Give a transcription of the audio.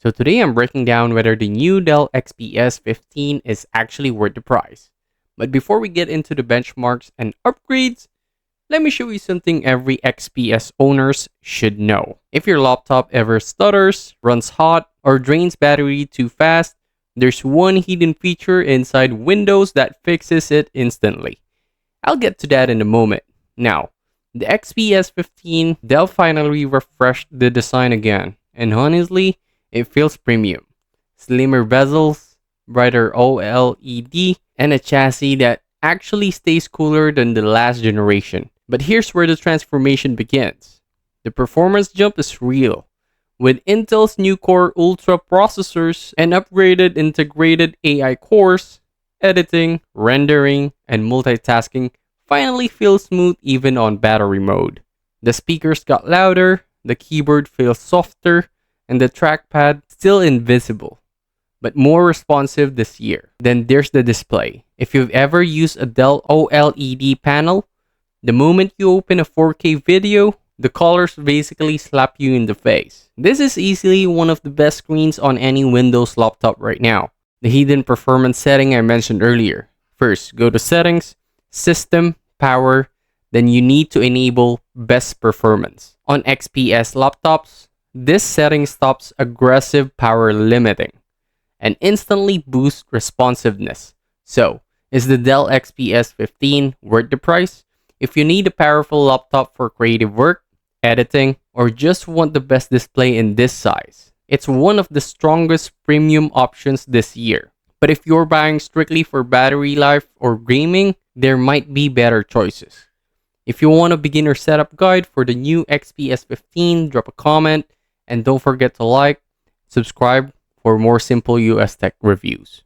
So today I'm breaking down whether the new Dell XPS 15 is actually worth the price. But before we get into the benchmarks and upgrades, let me show you something every XPS owners should know. If your laptop ever stutters, runs hot, or drains battery too fast, there's one hidden feature inside Windows that fixes it instantly. I'll get to that in a moment. Now, the XPS 15, Dell finally refreshed the design again, and honestly, it feels premium. Slimmer bezels, brighter OLED, and a chassis that actually stays cooler than the last generation. But here's where the transformation begins. The performance jump is real. With Intel's new Core Ultra processors and upgraded integrated AI cores, editing, rendering, and multitasking finally feels smooth even on battery mode. The speakers got louder, the keyboard feels softer, and the trackpad still invisible, but more responsive this year. Then there's the display. If you've ever used a Dell OLED panel, the moment you open a 4K video, the colors basically slap you in the face. This is easily one of the best screens on any Windows laptop right now. The hidden performance setting I mentioned earlier. First, go to Settings, System, Power, then you need to enable Best Performance. On XPS laptops, this setting stops aggressive power limiting and instantly boosts responsiveness. So, is the Dell XPS 15 worth the price? If you need a powerful laptop for creative work, editing, or just want the best display in this size, it's one of the strongest premium options this year. But if you're buying strictly for battery life or gaming, there might be better choices. If you want a beginner setup guide for the new XPS 15, drop a comment. And don't forget to like, subscribe for more simple US tech reviews.